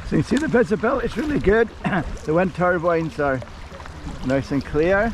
So you can see the visibility is really good. The wind turbines are nice and clear.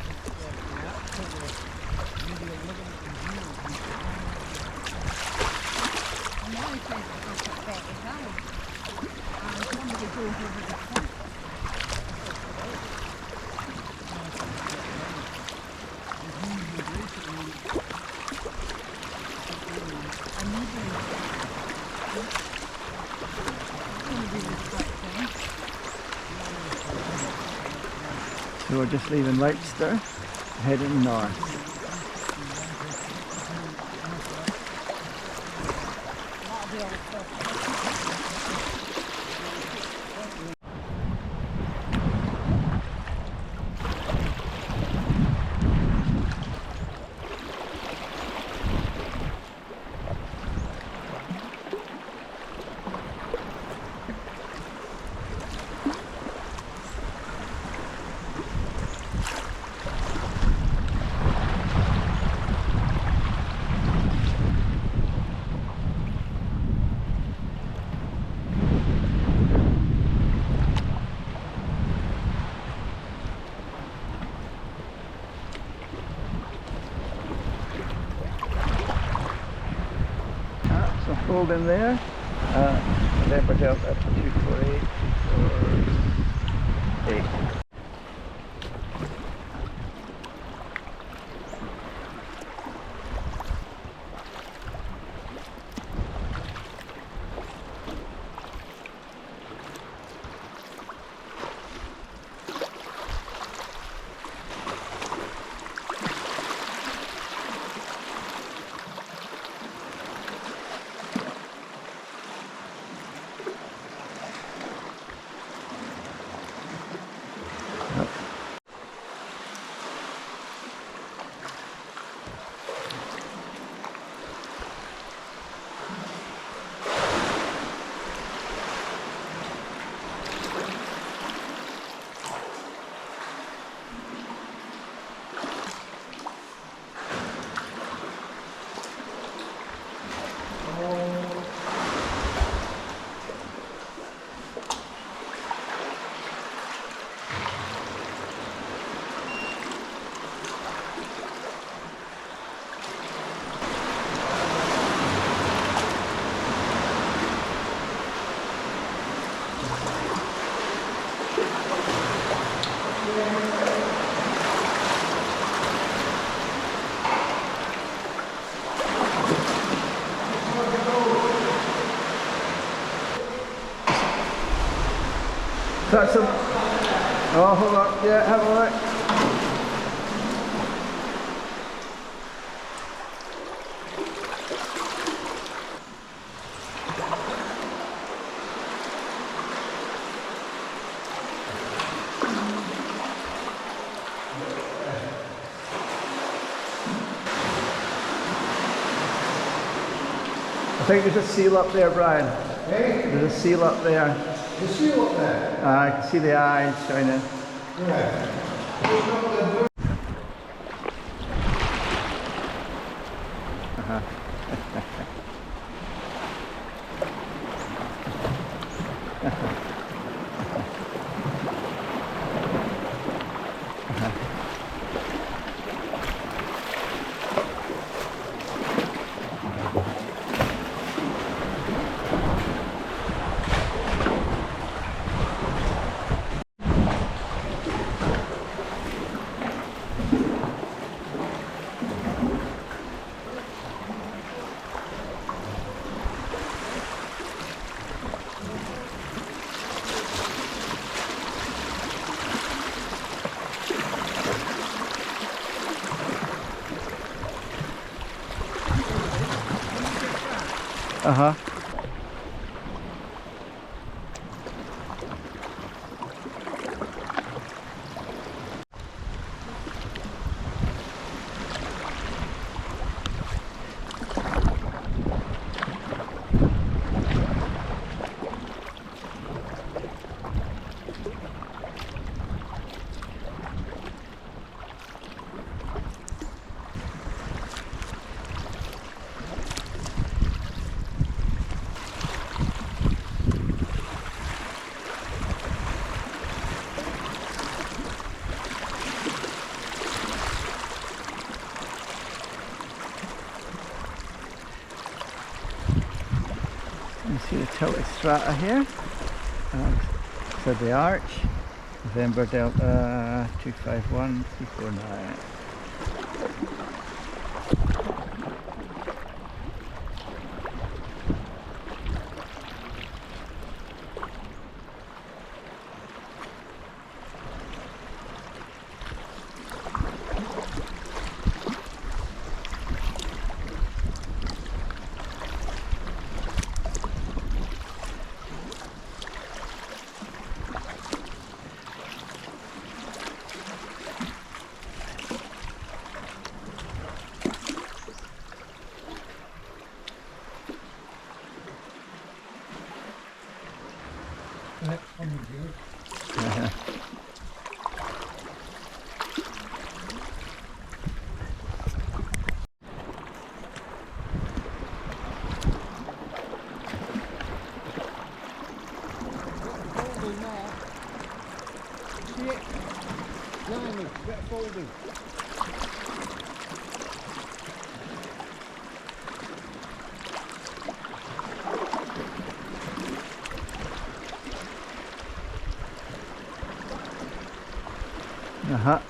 So we're just leaving Leinster, heading north. Hold in there, November Delta 248, 248. That's some. Oh, hold on. Yeah, have a look. I think there's a seal up there, Brian. Hey? There's a seal up there. The seal up there? I can see the eyes shining. Yeah. Uh-huh. see the tilted strata here. So the arch, November Delta 251349.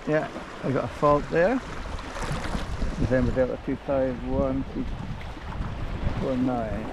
Yeah, I got a fault there. November Delta 251349.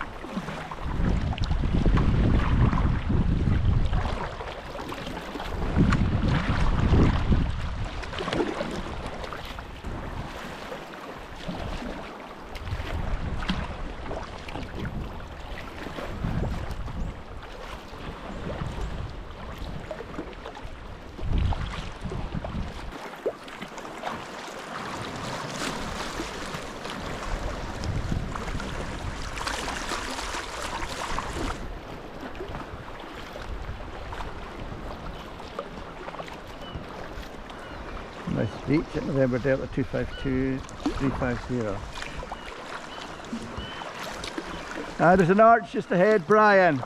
Nice beach at November Delta 252350. There's an arch just ahead, Brian.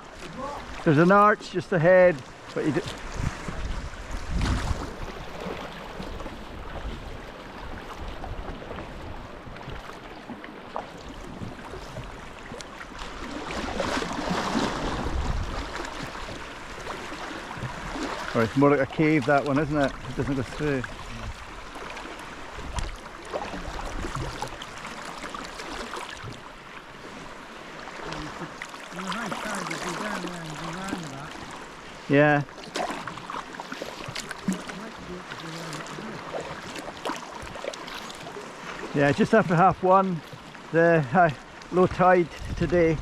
There's an arch just ahead, but you Or it's more like a cave, that one, isn't it? It doesn't go through. Yeah. Yeah, just after 1:30, the low tide today.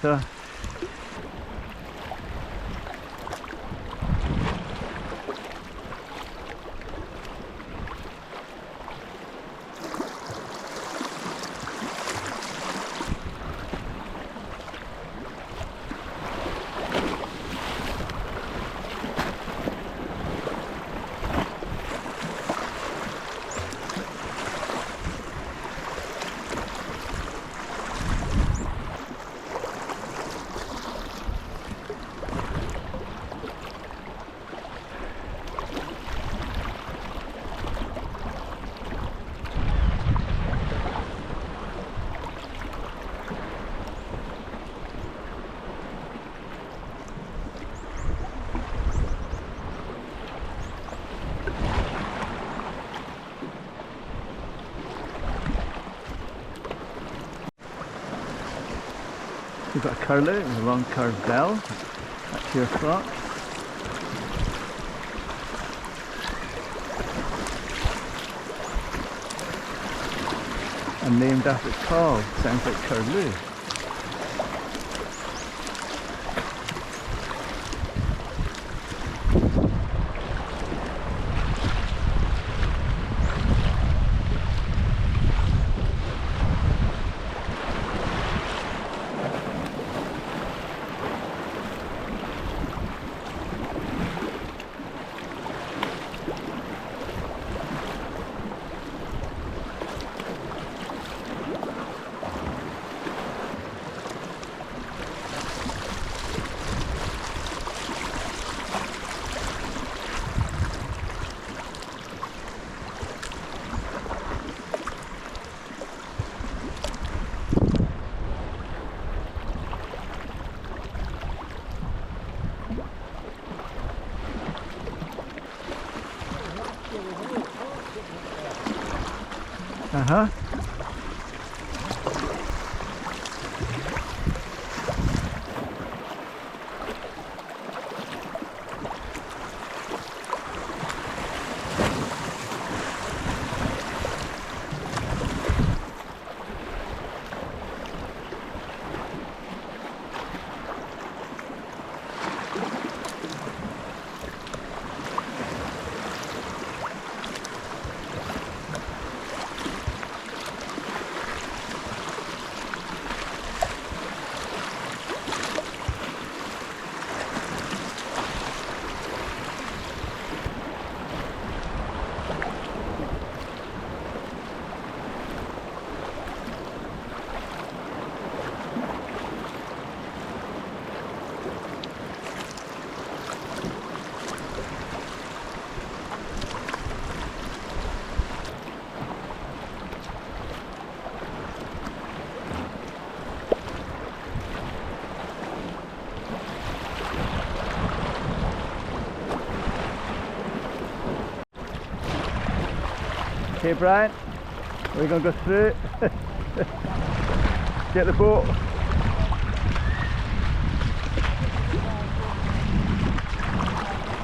So we've got a curlew with a long curved bell at 2 o'clock. And named after its call, sounds like curlew. Uh-huh. Okay, Brian, we're going to go through. Get the boat.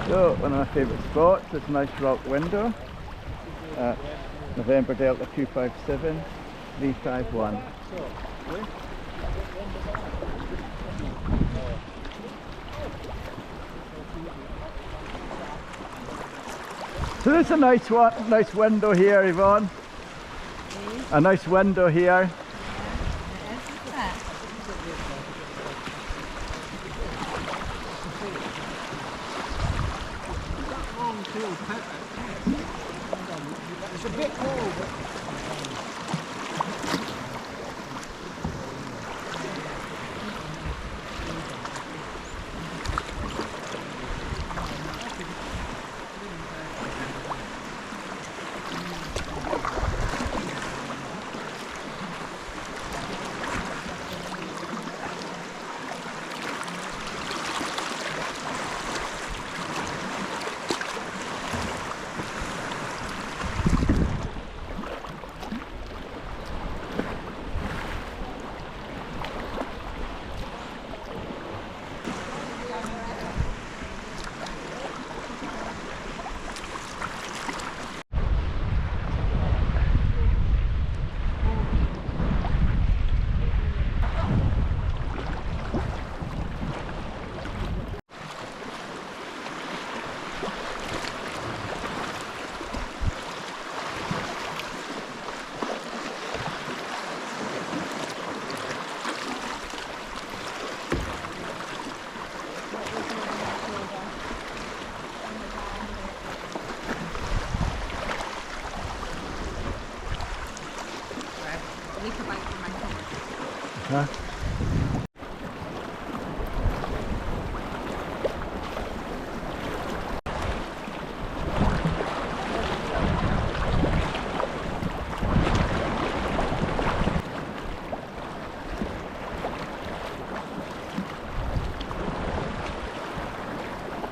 So, one of my favourite spots is Nice Rock Window at November Delta 257 351. So there's a nice window here, Yvonne. A nice window here. It's a bit cold. Lekker bij voor mijn kant. Huh?